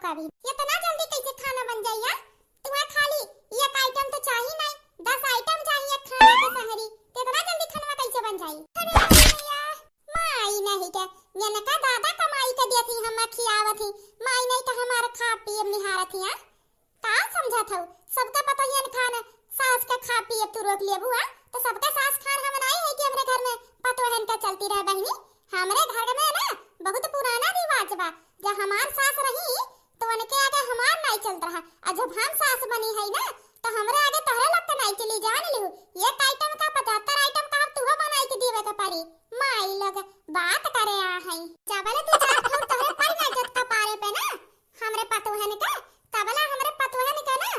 का भी। ये इतना जल्दी कैसे खाना बन जाई यार? तुम्हारा खाली एक आइटम तो चाहिए नहीं, 10 आइटम चाहिए खाने के सहरी। ते इतना जल्दी खाना कैसे बन जाई? माई नहीं के मैंने का दादा कमाई के देती हम खियावत ही, माई नहीं तो हमारा खा पिए निहारत ही। का समझत हो? सबका पता ही खाना सास का खा पिए तू रोक ले बुआ, तो सबका सास खान हम नहीं है कि हमरे घर में पतोहन का चलती रह बहनी। हमरे घर में ना बहुत पुराना रिवाज बा, जब हमार सास रही तो उनके आगे हमार नहीं चलत रहा, और जब हम सास बनी है ना तो हमरे आगे तोहरे लोग के नहीं चली। जान लिहू एक आइटम का 75 आइटम का तू बनाई के देवे के पड़ी। माई लोग बात करे आ है चावल तू चार खाओ तोहरे पर ना जत का पारे पे ना हमरे पतोहन का तबला हमरे पतोहन का ना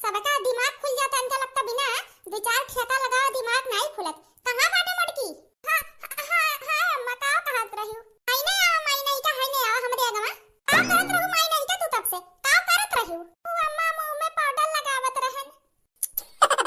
सबका दिमाग खुल जाता। अंत लगता बिना दो चार ठेका लगाओ दिमाग नहीं खुलत। कहां बाटे मटकी? हां हां हां मकाओ कहत रही माई नहीं का है नहीं हमरे अगवा का करत रहू। माई नहीं का तू तब से का करत रहू? तू अम्मा मुंह में पाउडर लगावत रहन।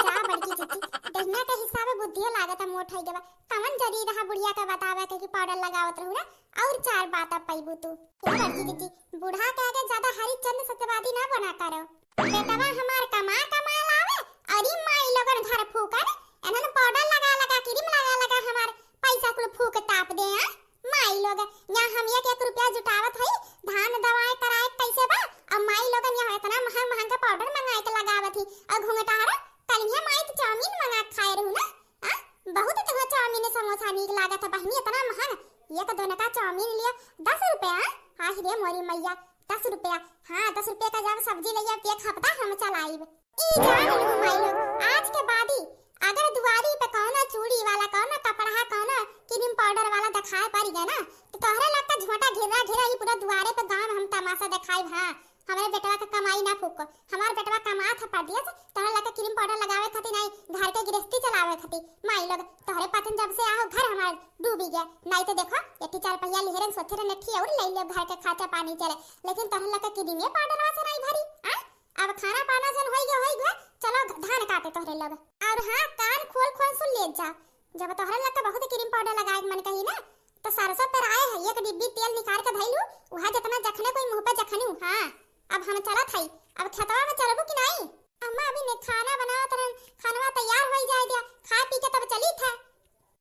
जा बड़की चिट्टी देखना के हिसाब बुद्धियो लागत मोट है गेबा। कवन जरी रहा बुढ़िया का बतावे के कि पाउडर लगावत रहू ना और चार बात पैबू तू। बड़की चिट्टी बूढ़ा के आगे ज्यादा हरिचंद सत्यवादी ना बना करो। बेटवा हमार कमा कमा लावे और ई माई लोगन घर फूकन एनन पाउडर लगा लगा क्रीम लगा लगा हमार पैसा कुल फूक ताप दे। हां माई लोग यहां हम 1 रुपया जुटावत है धान दवाई कराए कैसे बा, अब माई लोगन यहां इतना महंगा महंगा पाउडर मंगाए के लगावत ही। और घुंघटारा कलिया माई तो चाउमीन मंगा खाए रहू ना। हां बहुत तो चाउमीन समोसा नीक लागत है बहनी इतना महंगा। एक दोना का चाउमीन लिया 10 रुपया। हां रे मोरी मैया 10 रुपया। हां 10 रुपया का जब सब्जी लिया एक हफ्ता हम चलाइब। ई जान लू माई लोग आज के बाद ही अगर दुआरी पे कौना चूड़ी वाला कौना कपड़ा कौना क्रीम पाउडर वाला दिखाए पड़ गया ना तो तोहरे लगता झोटा घेरा घेरा ही पूरा दुआरे पे गांव हम तमाशा दिखाई। हां हमारे बेटवा का कमाई ना फूको, हमार बेटवा कमा था पड़ दिया तोहरे लगता क्रीम पाउडर लगावे खातिर नहीं घर के गृहस्थी चलावे खातिर। माई लोग तोहरे पतन जब से आओ घर हमार डूबी गया। नहीं तो देखो एटी 4 पहिया लिहरन सोचरे नठी और ले ले घर के खर्चा पानी चले, लेकिन तोहरे लगता क्रीम पाउडर वासे नहीं भरी। हां अब खाना पाना जन होई गया चलो धान काटे तोहरे लोग। और हां कान खोल खोल सुन ले जा, जब तोहरे लगता बहुत क्रीम पाउडर लगाए मन कही ना तो सरसों पर आए है एक डिब्बी तेल निकाल के धइलू वहां जितना जखने कोई मुंह पे जखनू। हां अब हम चलत हई, अब खेतवा में चलबू कि नहीं? अम्मा अभी ने खाना बनावत रहन, खाना तैयार हो जाए दिया खा पी के तब चली था।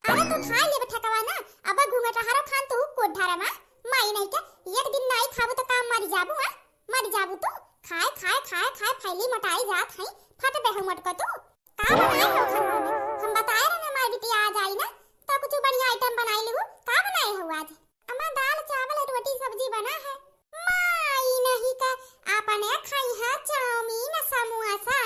अरे तू खा ले ठकवा ना अब घुंघटारो खान तू कोठ धारा मा माई नहीं के एक दिन नहीं खाबू तो काम मर जाबू। हां मर जाबू तू खाए खाए खाए खाए फैली मोटाई जात हई फट बेहू मटको तू का बनाए हो खाना में? हम बताए रहे हमारी बेटी आ जाई ना तो कुछ बढ़िया आइटम बनाई लेबू। का बनाए हो आज? अम्मा दाल चावल रोटी सब्जी बना है। माई नहीं का आपने खाई है चाउमीन समोसा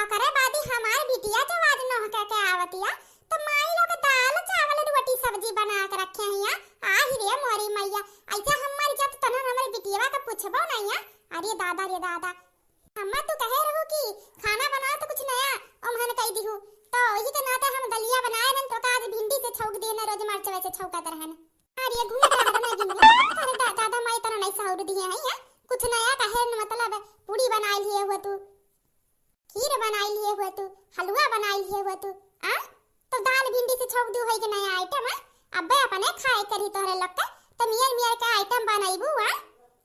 ओकरे बाद हमार बिटिया जब आज नह के आवतिया तो माई लोग दाल चावल रोटी सब्जी बना के रखे हैं। आही रे मोरी मैया ऐसा हमारी जब तन हमारी बिटिया का पूछबो नहीं है। अरे दादा रे दादा अम्मा तू कहे रहू कि खाना बना तो कुछ नया और हमने कह दिहू तो वही के नाते हम दलिया बनाए रन तो आज भिंडी से छौक देना रोज मरच वैसे छौका रहन। अरे घूमटा बना गिन अरे दादा माई तना नहीं सौर दिए है कुछ नया कहे मतलब पूरी बनाई लिए हुआ तू, खीर बनाई लिए हुआ तू, हलवा बनाई लिए हुआ तू। आ तो दाल भिंडी से छौक दू है के नया आइटम है अबे अपने खाए करी तोहरे लोग के तो मियर मियर का आइटम बनाईबू। हां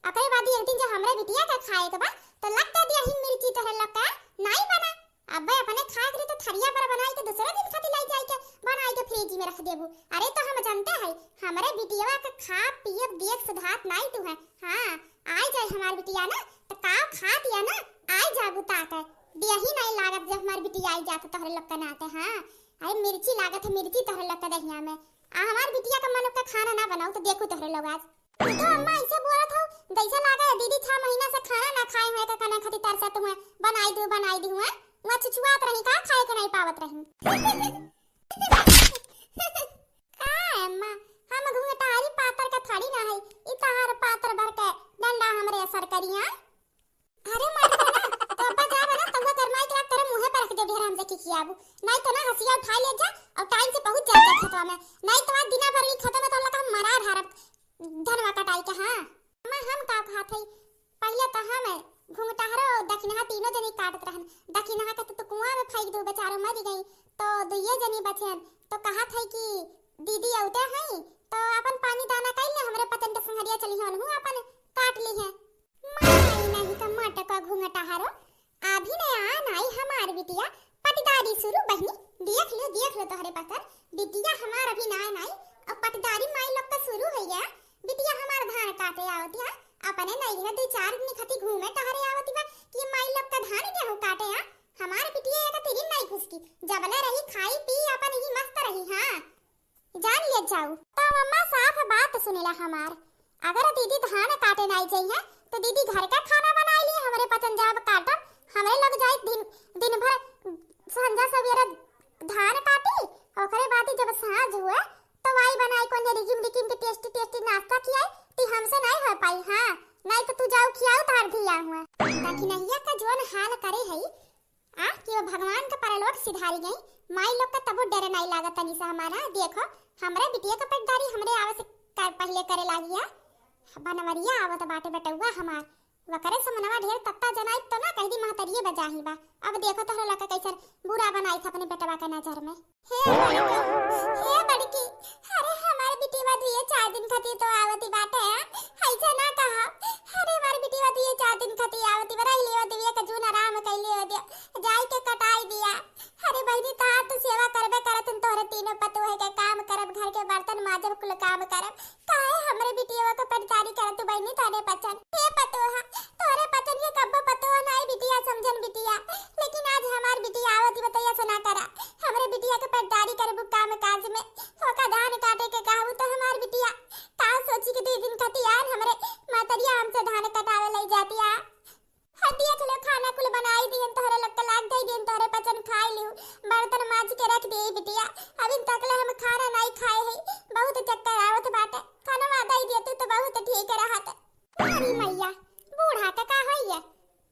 ओकरे बाद एक दिन जो हमरे बिटिया का खाए के बा तो लगता दिया ही मिर्ची तोहरे लोग का नहीं बना अबे अपने खाए करे तो थरिया पर बनाई के दूसरे दिन खाती लाई जाई के बनाई के फ्रिज में रख देबू। अरे तो हम जानते हैं हमरे बिटिया का खा पिए देख सुधात नहीं तू है। हां आई जाए हमार बिटिया ना तो का खा दिया ना आई जाबू ताके दिया ही नहीं लागत जब हमार बिटिया आई जात तोहरे लोग का नाते। हां अरे मिर्ची लागत है मिर्ची तोहरे लोग का दहिया में आ हमार बिटिया का मन का खाना ना बनाओ तो देखो तोहरे लोग आज तो अम्मा ऐसे बोलत हो जैसा लागा दीदी 6 महीना से खाना ना खाए हुए का खाना खाती तरसा तुम बनाई दी हूं मैं छुछुआत रही का खाए के नहीं पावत रही। का अम्मा हम घुंघटारी पातर का थाड़ी ना है ई तार पातर भर के डंडा हमरे असर करिया। अरे मत ना तो अब्बा जा ना तब गरमाई के तेरे मुंह पे रख दे ढेर हमसे खिखियाबू नहीं तो ना हसिया उठा ले जा और टाइम से पहुंच जा खेतवा में नहीं तो आज दिना भर खत्म में तो हम लोग मरा धारब धनवा कटाई के। हां अम्मा हम का खात है पहले तो हम घुंघटारो दखिनहा तीनों जनी काटत रहन दखिनहा के तो कुआं में फेंक दो बेचारो मर गई तो दुइये जनी बचन तो कहा था कि दीदी औते हैं तो अपन पानी दाना कइले हमरे पतन के संहरिया चली हन हूं अपन काट ली है। हमार निखती घूमे टहरे आवत बा कि माई लोग का धान गेहूं काटे हां। हमार बिटिया का तिरिन नहीं घुसकी, जबले रही खाई पी अपन ही मस्त रही। हां जान ले जाऊ तो मम्मा साफ बात सुनेला हमार। अगर दीदी धान काटे नहीं चाहिए तो दीदी घर का खाना बना ली, हमरे पसंद जाब काटब, हमरे लग जाए दिन भर संजा सवेरे धान काटी, ओकरे बाद जब सांझ हुए तो वाई बनाई कोने रिगिम रिगिम के टेस्टी टेस्टी नाश्ता खियाई। ती हमसे नहीं हो पाई। हां नहीं तो तू जाओ खियाओ तार दिया हुआ ताकि नहिया का जोन हाल करे है आ कि वो भगवान का परलोक सिधारी गई। माई लोग का तबो डर नहीं लागत तनी सा हमारा। देखो हमरे बिटिया का पेटदारी हमरे आवे से पहले करे लागिया बनवरिया आवत बाटे बेटुआ हमार वकरे समनवा ढेर तत्ता जनाई तो ना कह दी महतरिये बजाही बा। अब देखो तोहरा लका कैसन बुरा बनाई था अपने बेटवा के नजर में। हे बड़की अरे हमारे बिटिया दिए 4 दिन खाती तो आवती बाटे ऐसा ना कहा। अरे हमारी बिटिया दिए 4 दिन खाती आवती बराई लेवा दिए के जून आराम कैले दिया जाई के कटाई दिया। अरे बहनी ता तो सेवा करबे करत तोहरे तीनों पतोह के काम करब, घर के बर्तन माजब, कुल काम करब, काहे हमरे बिटिया का पेटदारी करत बहनी तारे पचन। हे पतोहा तोरे पचन के कब्बो पतोहा नहीं बिटिया समझन बिटिया, लेकिन आज हमार बिटिया आवती बताया से ना करा। हमरे बिटिया के पेटदारी करबू काम काज में होका धान काटे के कहबू तो हमार बिटिया का सोची के 2 दिन खतियान हमरे मातरिया हमसे धान कटावे ले जाती आ। देख लो खाना कुल बनाई दियन तोहरे लोग के लाग गई दिन तोहरे पचन खाई लियो, बर्तन माज के रख दे बिटिया। अभी तक ले हम खाना नहीं खाए है, बहुत चक्कर आवत बाटे, खाना वादा ही देते तो बहुत ठीक रहत। अरे मैया बूढ़ा का होइए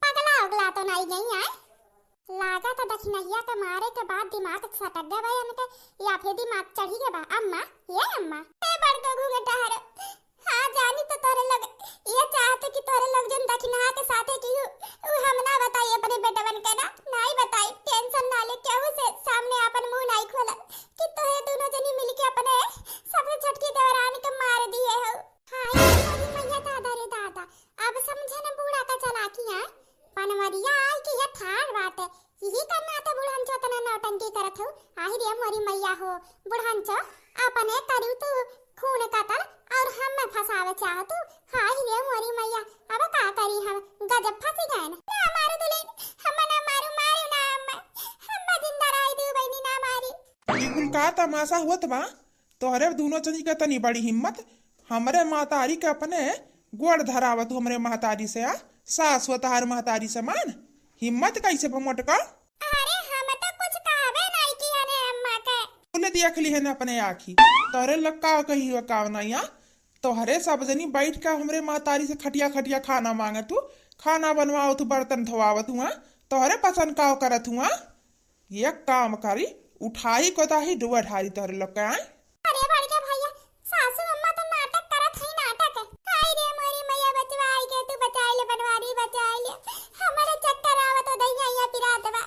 पगला उगला तो नहीं गई है लागा तो दखनैया के मारे के बाद दिमाग सटक गए भाई इनके या फिर दिमाग चढ़ी के बा। अम्मा ये अम्मा ए बड़को घूंघटा हर हां जानी तो तोरे लग ये चाहते कि तोरे लोग जन दखना के साथे की हम ना बताई अपने बेटवन के ना नहीं बताई। टेंशन ना ले केहू से सामने अपन मुंह नहीं खोला कि तोहे दोनों जनी मिलके अपने सबसे छटकी देवरानी के मार दिए हो। हां ये मैया दादा रे दादा अब समझे ना बूढ़ा का चालाकियां पनवरिया आई कि ये ठाड़ बात है यही करना था। बुढ़ांचो तना नौटंकी करत हो आही रे मोरी मैया हो बुढ़ांचो अपने करू तू खून कातल और हम में फसावे चाहतू। हाय रे मोरी मैया अब का करी हम गजब फंसी गए ना मारू दुलेन हम ना मारू ना हम जिंदा रही दू बहनी ना मारी। बिल्कुल का तमाशा हुआ बा तोहरे दोनों चनी के तनी बड़ी हिम्मत हमरे महतारी के अपने गोड़ धरावत हमरे महतारी से आ सास तहार महतारी से मान हिम्मत कैसे मोटका। अरे हम तो कुछ कहबे नहीं किया ने अम्मा के बोले देख ली है ना अपने आखी तोहरे लक्का कही हुआ का नैया तोहरे सब जनी बैठ के हमरे महतारी से खटिया खटिया खाना मांगत हूँ खाना बनवाओ तू बर्तन धोवावत हुआ तोहरे पसंद का करत हुआ। ये काम करी उठाई को ताही डुआ ढारी तोहरे लोग के। अरे बड़के भैया सासू अम्मा तो नाटक करत है नाटक। हाय रे मोरी मैया बचवाई के तू बचाई ले बनवारी बचाई ले हमारे चक्कर आवत हो दैया या पिरातवा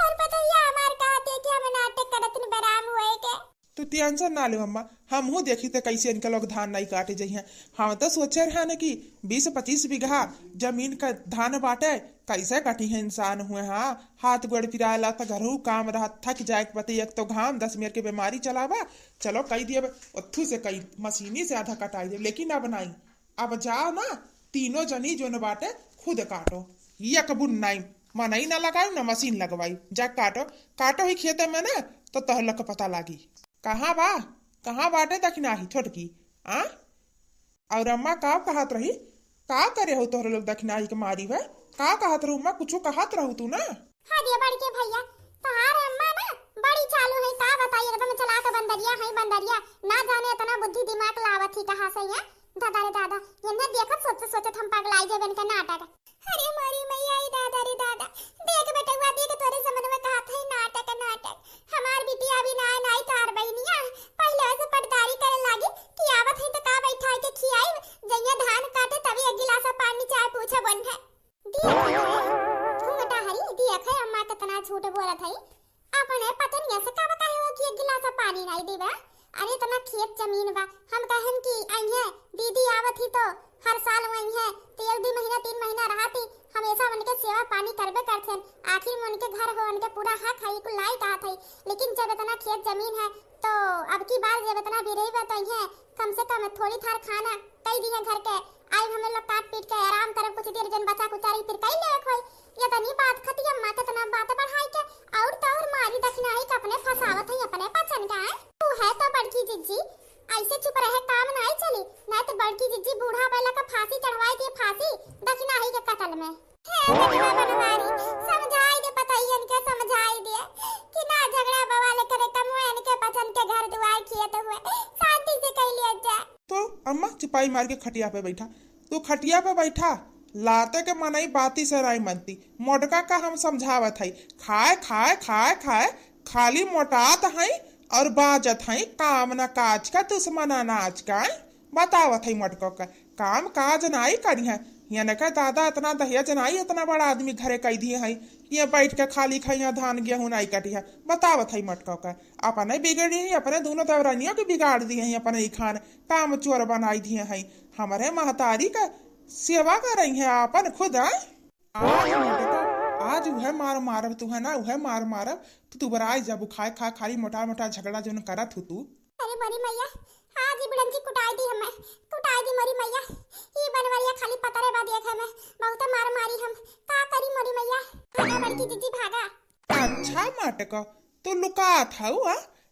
और पता या हमार कहते कि हम नाटक करत न बराम हुए के। तू टेंशन ना ले अम्मा हमहू देखी ते कैसे इनके लोग धान नहीं काटे जइहे। हम तो सोचे रहे न कि 20-25 बीघा जमीन का धान बाटे कैसे कटी है इंसान हुए। हाँ हाथ गोड़ पिराला तो घरू काम रहा थक जाए पति एक तो घाम 10 मिनट के बीमारी चलावा चलो कही दिए उथू से कई मशीनी से आधा कटाई दे लेकिन अब नहीं अब जाओ ना तीनों जनी जो न बाटे खुद काटो ये कबून नहीं मनई ना लगाई ना मशीन लगवाई जा काटो ही खेते में ना तो तहल का पता लागी कहाँ बाटे दखना ही छोटकी आ और अम्मा का कहत रही का करे हो तोहरे लोग दखना ही के मारी है का कहत रहू अम्मा कुछ कहत रहू तू ना। हां रे बड़के भैया तहार अम्मा ना बड़ी चालू है का बताइए एकदम चला के बंदरिया ना जाने इतना बुद्धि दिमाग लावत ही कहां से है दादा रे दादा ये देखत सोचत हम पगलाई जेबन का नाटक। अरे मोरी मैया ई दादा रे दादा देख बेटवा देख तोरे समझ में कहत है नाटक हमार बिटिया भी ना तार बहनिया पहले से पटदारी करे लागी कि आवत है तो का बैठा के खियाई जइया धान काटे तभी एक गिलास पानी चाय पूछे बन है घूंघटा हरी देख अम्मा कितना झूठ बोलत है अपने पता नहीं ऐसे का बताए हो कि एक गिलास पानी नहीं देबा। अरे इतना खेत जमीन बा हम कहन कि आई है दीदी आवत ही तो हर साल वही है तो 1-2 महीना 3 महीना रहती हमेशा उनके सेवा पानी करबे करथन आखिर में उनके घर हो उनके पूरा हक है कुल लाई कहत है। लेकिन जब इतना खेत जमीन है तो अब की बार जब इतना बिरही बताई है कम से कम थोड़ी थार खाना कई दी है घर के आई हमें लोग काट पीट के आराम करब कुछ देर जन बचा कुचारी फिर कई ले खोई ये तनी बात खतिया मां के तना बात बढ़ाई के और तो और मारी दक्षिणाई के अपने फसावत है अपने पसंद का है तू है तो बड़की जिज्जी ऐसे चुप रहे काम नहीं चली नहीं तो बड़की जिज्जी बूढ़ा बैला का फांसी चढ़वाई थी फांसी दक्षिणाई के कत्ल में है बेटवा बनवारी समझाई दे बताइए इनके समझाई दे कि ना झगड़ा बवाले करे कमुए इनके पसंद के घर दुआर खेत हुए शांति से कह लिया जाए। तो अम्मा चिपाई मार के खटिया पे बैठा, तू खटिया पे बैठा लाते के मनई बाती से नहीं मनती। मोटका का हम समझावत है खाए खाए खाए खाए खाली मोटात है और बाजत है काम न काज का दुश्मन अनाज का बतावत है मोटको का काम काज नाई करी है यानी का दादा इतना दहेज नाई इतना बड़ा आदमी घरे कह दिए है ये बैठ के खाली खाइया धान गेहूं नाई कटी है बतावत है मोटको का अपने बिगड़ी है अपने दोनों देवरानियों के बिगाड़ दिए हैं अपने खान काम चोर बनाई दिए है हमारे महतारी का सेवा कर रही है अपन खुद आज वह मार मारब तू है ना वह मार मारब तू बराई जब खाए खा खाली मोटा मोटा झगड़ा जो करत हो तू। अरे मरी मैया हाँ जी बुढ़न जी कुटाई दी हमें कुटाई दी मरी मैया ये बनवरिया खाली पता रे बात देख हमें बहुत मार मारी हम का करी मरी मैया भागा बड़की दीदी भागा। अच्छा मटको तू लुकात हो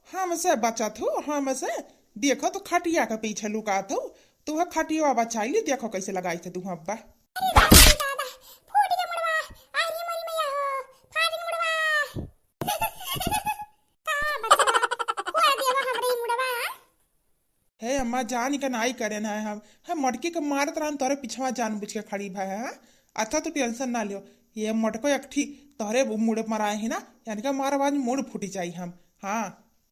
हमसे बचत हो हमसे देखो तो खटिया के पीछे लुकात हो तू खटिया बचाई देखो कैसे लगाई थे तू अब्बा। हे अम्मा जान के नाई करे ना हम मटकी के मारत रहन तोरे पिछवा जान बुझ के खड़ी भाई है अच्छा तो टेंशन ना लियो ये मटको एकठी तोरे मुड़ मराए है ना यानी कि हमारा आवाज मुड़ फूटी चाहिए हम हाँ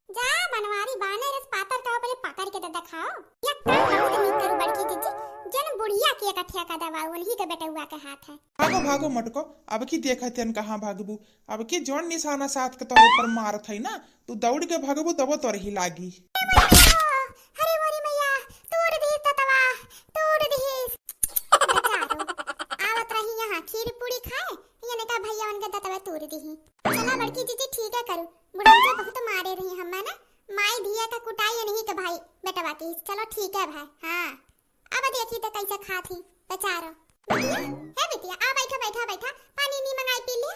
जा बनवारी बाने रस पातर का पहले पकड़ के दे खाओ या काम नहीं करू बड़की दीदी जन बुढ़िया के कठिया का दवा उन्हीं के बेटे हुआ के हाथ है भागो भागो मटको अब की देखत हन कहां भागबू अब की जोन निशाना साथ के तोरे ऊपर मारत है ना तू दौड़ के भागबू तब तोरे ही लागी। हरे मोरी मैया तोड़ दी तवा तोड़ दी बेचारो आवत रही यहां खीर पूरी खाए ये ने का भैया उनके तवा तोड़ दी चला बड़की दीदी ठीक है करू बुढ़ा के बहुत मारे रही हम ना माई धिया का कुटाई नहीं के भाई बेटा बाकी चलो ठीक है भाई हां अब देखी तो कैसे खाती बेचारो है बिटिया आ बैठा बैठा बैठा पानी नहीं मंगाई पी ले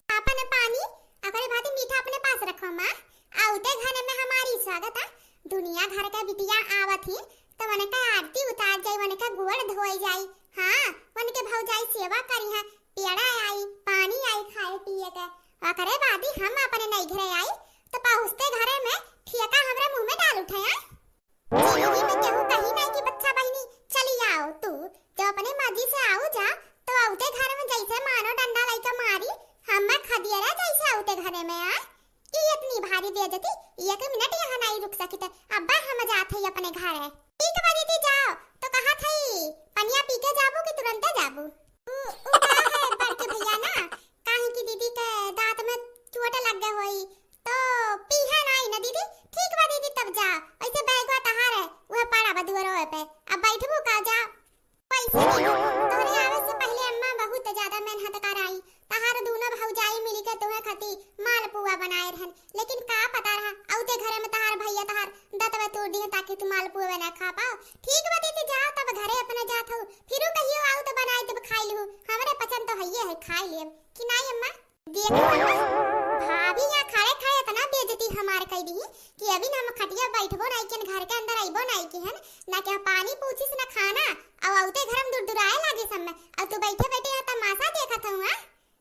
पापा ने पानी अकरे भाती मीठा अपने पास रखो मां आउते घर में हमारी स्वागत है दुनिया घर का बिटिया आवत ही तो वन का आरती उतार जाई वन का गोड़ धोई जाई हां वन के भौजाई सेवा करी है पेड़ा आई पानी आई खाए पिए के अकरे बादी हम अपने नहीं घरे आई तो पहुंचते घरे में ठेका हमरा मुंह में डाल उठाया जिंदगी में केहू कहीं नहीं कि बच्चा बहनी चली आओ तू जो अपने मर्जी से आओ जा तो आउते घर में जैसे मानो डंडा लेके मारी हम खदियरा जैसे आउते घरे में आ कि इतनी भारी बेइज्जती एक मिनट यहाँ नहीं रुक सकी थे अब्बा हम जात है अपने घर है ठीक बड़ी थी जाओ तो कहा थई पनिया पी के जाबू कि तुरंत जाबू उ का है बड़के भैया ना काहे की दीदी के दांत में चोट लग गई होई तो पीहा नहीं ना दीदी ठीक बा दीदी तब जा ऐसे बैग वा तहार है वह पाड़ा बदुरो पे अब बैठबू का जा पैसे तोरे आवे से पहले अम्मा बहुत ज्यादा मेहनत कराई तहार दोनों भौजाई मिली के तोहे खाती मालपुआ बनाए रहन लेकिन का पता रहा औते घरे में तहार भैया तहार दतवा तोड़ दी ताकि तू मालपुआ बना खा पाओ ठीक बा दीदी जाओ तब घरे अपने जात हो फिरू कहियो आओ तो बनाई तब खाई लू हमरे पसंद तो हइए है खाई लेब कि नहीं अम्मा देखो भाभी यहां खड़े खड़े इतना बेइज्जती हमार कह दी कि अभी हम खटिया बैठबो नहीं कि घर के अंदर आइबो नहीं कि हन ना के पानी पूछिस ना खाना और औते घर में दुरदुराए लागे सब में और तू बैठे बैठे यहाँ तमाशा देखत हूं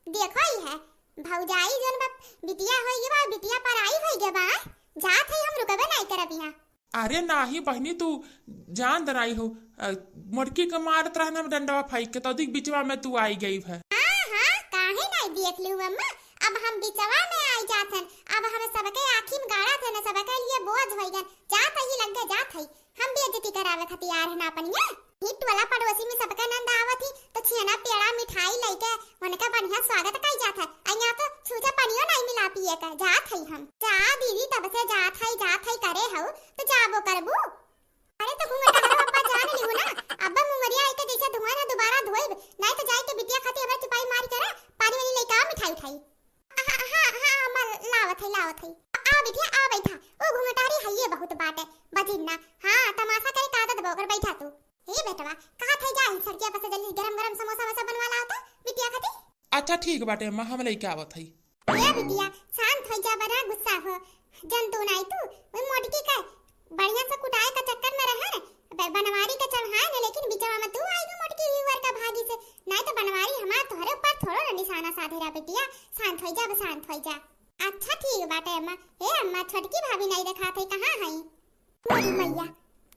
देखो ही है भौजाई जन बिटिया होई गे बा बिटिया पराई होई गे बा जात है हम रुकबे नहीं करब यहां अरे नाही बहनी तू जान दराई हो मुर्गी के मारत रहना डंडवा फाइक के तो दिख बिचवा में तू आई गई है हां काहे नहीं देख लू अम्मा अब हम बिचवा में आई जात हन अब हम सबके आखिर में गाड़ा थे ना सबके लिए बोझ होई गन जात ही लग गए जात है हम बेइज्जती करावे खातिर आ रहना अपनिया हिट वाला पड़ोसी में सबका नंद आवत ही तो छेना पेड़ा मिठाई लेके उनका बढ़िया स्वागत कई जात है अइया तो छूजा पानियो नहीं मिला पिए का जात है हम जा दीदी तब से जात है करे हो तो जाबो करबू अरे तो घूंघटा हरो अब्बा जान लिहु ना अब्बा मुंगरिया आई के जैसे धुआं ना दोबारा धोइब नहीं तो जाई के बिटिया खाती हमरा चिपाई मार करे पानी वाली लेके आ मिठाई उठाई हां अम्मा लावत है आ बिटिया आ बैठा ओ घूंघटारी हइये बहुत बाटे बजिन्ना हां तमाशा करे कादत बोकर बैठा तू हे बेटवा कहा थे जाई सड़किया पर से जल्दी गरम-गरम समोसा वसा बनवा लाओ तो बिटिया खाती। अच्छा ठीक बाटे अम्मा, हम लइके आवत हई। ए बिटिया शांत हो जा, बड़ा गुस्सा हो जन तू नहीं तू ओई मोटकी का बढ़िया से कुटाए का चक्कर में रहा रे बनवारी के चढ़ाए ने, लेकिन बिचवा में तू आई मोटकी व्यूअर का भागी से नहीं तो बनवारी हमार तोहरे ऊपर थोड़ो ना निशाना साधे रा बेटिया। शांत हो जा, शांत हो जा। अच्छा ठीक बाटे अम्मा। हे अम्मा छोटकी भाभी नहीं देखा थे कहां हई? मोरी मैया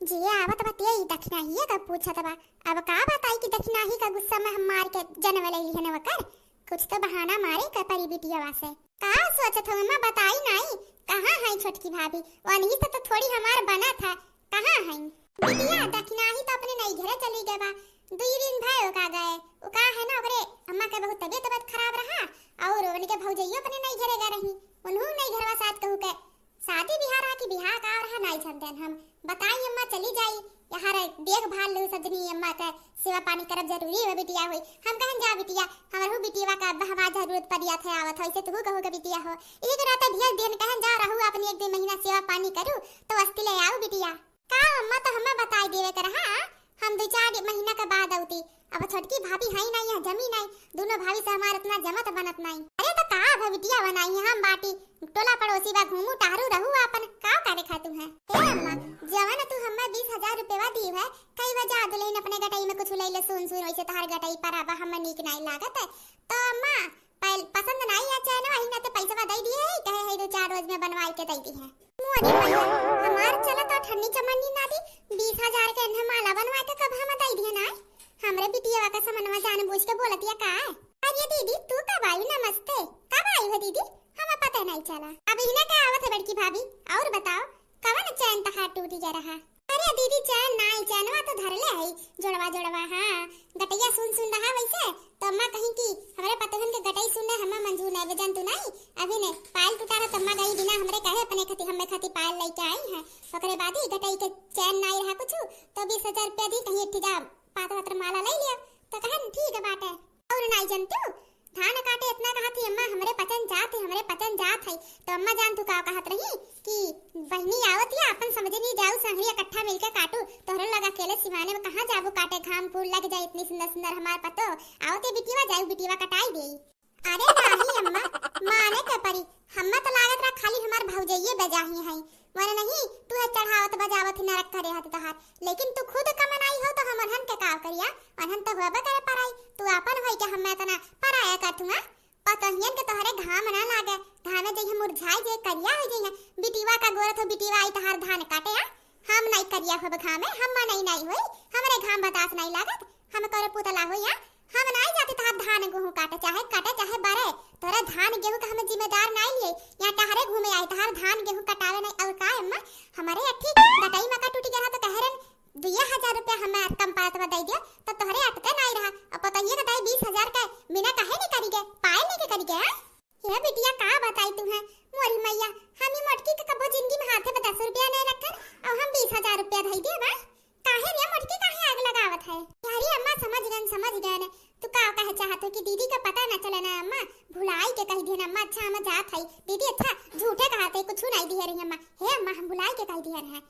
जी आवत बतिया ई दक्षिणा ही का पूछत बा। अब का बताई कि दक्षिणा ही का गुस्सा में हम मार के जनवे लई हने वकर कुछ तो बहाना मारे का परी बिटिया वासे। का सोचत हो अम्मा बताई नहीं कहां है छोटकी भाभी? वही तो थोड़ी हमार बना था कहां है बिटिया? दक्षिणा ही तो अपने नहीं घरे चली गए बा, 2 दिन भाई का गए वो का है ना ओकरे अम्मा के बहुत तबीयत खराब रहा और उनके भौजइयो अपने नहीं घरे गए रही, उन्हों नहीं घरवा साथ कहू के शादी बिहार रहा कि बिहार का रहा नहीं जानते हम। बताई अम्मा चली जाई यार देखभाल लो सजनी अम्मा का सेवा पानी करब जरूरी है बिटिया होई। हम कहन जा बिटिया हमरहु बिटिया का हवा जरूरत पड़िया थे आवत होइसे तू कहो के बिटिया हो ई के रात ढेर दिन कहन जा रहू अपनी 1-2 महीना सेवा पानी करू तो अस्ती ले आऊ बिटिया। का अम्मा तो हमें बताई देवे कर हां हम 2-4 महीना के बाद आउती। अब छोटकी भाभी है नहीं है जमी नहीं, दोनों भाभी से हमार इतना जमत बनत नहीं। अरे तो का भविटिया बनाई हम बाटी टोला पड़ोसी बा घूमू टारू रहू अपन का करे खातू है। ए अम्मा जवान तू हमें 20,000 रुपया दी है कई वजह दुल्हन अपने गटई में कुछ लइले सुन वैसे तोहर गटई पर अब हमें नीक नहीं लागत है तो अम्मा पसंद नहीं आ चाहे ना ही ना तो पैसा दे दिए है कहे है 2-4 रोज में बनवाई के दे दी है। मोरी भैया हमार चला तो ठन्नी चमन्नी ना दी 20,000 के अन्हा माला बनवा के कब हम दे दिए ना हमरे बिटिया का समनवा जान बूझ के बोलतिया का है। अरे दीदी तू कब आई? नमस्ते कब आई हो दीदी? हमें पता नहीं चला। अब इन्हें क्या आवत है बड़की भाभी और बताओ कवन चैन तहार टूटी जा रहा? अरे दीदी चैन नहीं चैनवा तो धर ले है जोड़वा हां गटैया सुन रहा वैसे तो अम्मा कहीं की हमरे पतोहन के गटई सुनने हमें मंजूर नहीं बजन तू नहीं अभी ने पायल टूटारा तम्मा गई बिना हमरे कहे अपने खती हमें खती पायल लेके आई है ओकरे बाद ही गटई के चैन नहीं रहा कुछ तो 20,000 रुपया दी कहीं इठी जा पात्र माला ले लिया तो कहन ठीक है बात है। और नहीं जनतू धान काटे इतना कहा थी अम्मा हमरे पतन जात है तो अम्मा जान तू का कहत रही कि बहनी आवत या अपन समझे नहीं जाऊ संगरी इकट्ठा मिलके काटू तोहरे लगा अकेले सिवाने में कहां जाबू काटे घाम फूल लग जाए इतनी सुंदर हमार पतो आवते बिटिया जाऊ बिटिया कटाई दे। अरे नहीं अम्मा माने के परी हम्मा तो लागत रहा खाली हमार भौजइये बजाही है माने नहीं तू है चढ़ावत बजावत न रख करे हाथ तोहार लेकिन तू खुद कमनाई हो तो हम अनहन के का करिया अनहन तो होबे करे पराई तू अपन होई के हम्मे तना पराया काटूंगा पतहियन के तोहरे घाम ना लागे घामे जइहे मुरझाई जे करिया हो जइहे बिटिवा का गोरत हो बिटिवा आई तहार धान काटे हम नहीं करिया होब घामे हम नहीं होई हमरे घाम बतास नहीं लागत हम करे पुतला होया हम नहीं जाते तहार धान गेहूं काटे चाहे बारे तोरा धान गेहूं का हम जिम्मेदार नहीं लिए यहाँ तहारे घूमे आई तहार धान गेहूं कटावे नहीं और का अम्मा हमारे अठी गटई मका टूटी गया तो कहरन 2,000 रुपया हमें कम पात दे दिया तो तोहरे अटके नहीं रहा अब बताइए बताए 20,000 का बिना कहे नहीं करी गए पाए नहीं के करी गए ये बिटिया का बताई तू है मोरी मैया हम मोटकी के कबो जिंदगी में हाथे में 10 रुपया नहीं रखन और हम 20,000 रुपया दे दिए बा काहे रे मोटकी काहे आग लगावत है यारी अम्मा समझ गए तू का कहे चाहत है कि दीदी का पता न चले ना अम्मा भुलाई के कह दिए अम्मा अच्छा हम जात है दीदी अच्छा झूठे कहते कुछ नहीं दिए रही अम्मा हे अम्मा हम भुलाई के कह दिए है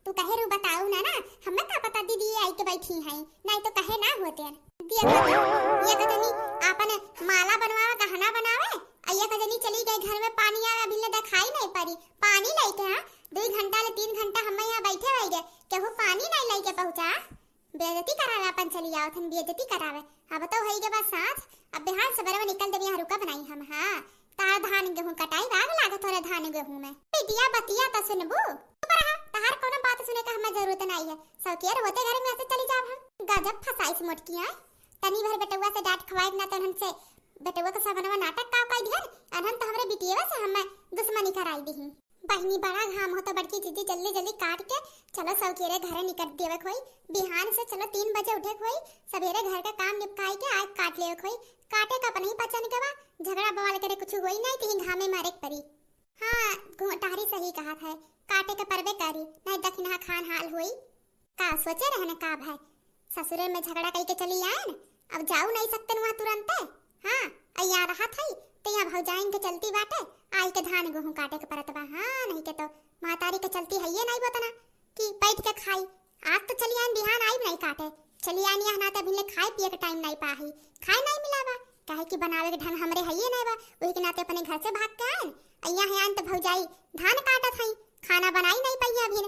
तू कहे रू बताऊ ना हमें का पता दीदी आई के बैठी है नहीं तो कहे ना होते ये कतनी आपन माला बनवावे गहना बनावे ये कतनी चली गई घर में पानी आवे अभी ले दिखाई नहीं पड़ी पानी लेके 2 घंटा ले 3 घंटा हम यहाँ बैठे रह गए केहू पानी नहीं लेके पहुंचा बेइज्जती करावे अपन चली आओ थन बेइज्जती करावे अब तो होई के बाद साथ अब बिहार सवेरे में निकल देबी रुका बनाई हम हां तार धान गेहूं कटाई राग लागत तोरे धान गेहूं में बिटिया बतिया त सुनबू तहार कोनो बात सुने का हमें जरूरत नहीं है सौकेर होते घर में ऐसे चली जाब हम गजब फसाइस मोटकिया तनी भर बेटुआ से डांट खवाई ना तो हमसे बेटुआ का सबनवा नाटक का कई दिहन अनहन तो हमरे बिटिया से हमें दुश्मनी कराई दी बहनी बड़ा घाम हो तो बड़की दीदी जल्दी काट के चलो सौकेरे घरे निकल देवे खोई बिहान से चलो 3 बजे उठे खोई सवेरे घर का काम निपटाई के आज काट लेवे खोई काटे का नहीं पचन के बा झगड़ा बवाल करे कुछ होई नहीं कहीं घामे मारे परी हां टारी सही कहा था काटे के परबे करी नहीं दखना खान हाल होई का सोचे रहने का भाई ससुरे में झगड़ा कई के चली आए अब जाऊ नहीं सकते वहां तुरंत हां अया रहा थई तो यहाँ भौजाइन के चलती बाटे आई के धान गेहूं काटे के परत बा हां नहीं के तो मातारी के चलती है ये नहीं बताना कि बैठ के खाई आज तो चली आन बिहान आई नहीं काटे, चली आन यहाँ ना तो अभी खाए पिए के टाइम नहीं पाही, खाए नहीं मिलावा काहे कि बनावे के ढंग हमरे हइये नहीं बा, वही के नाते अपने घर से भाग के आए। अइया है आन तो भौजाई धान काटत हई, खाना बनाई नहीं पाई अभी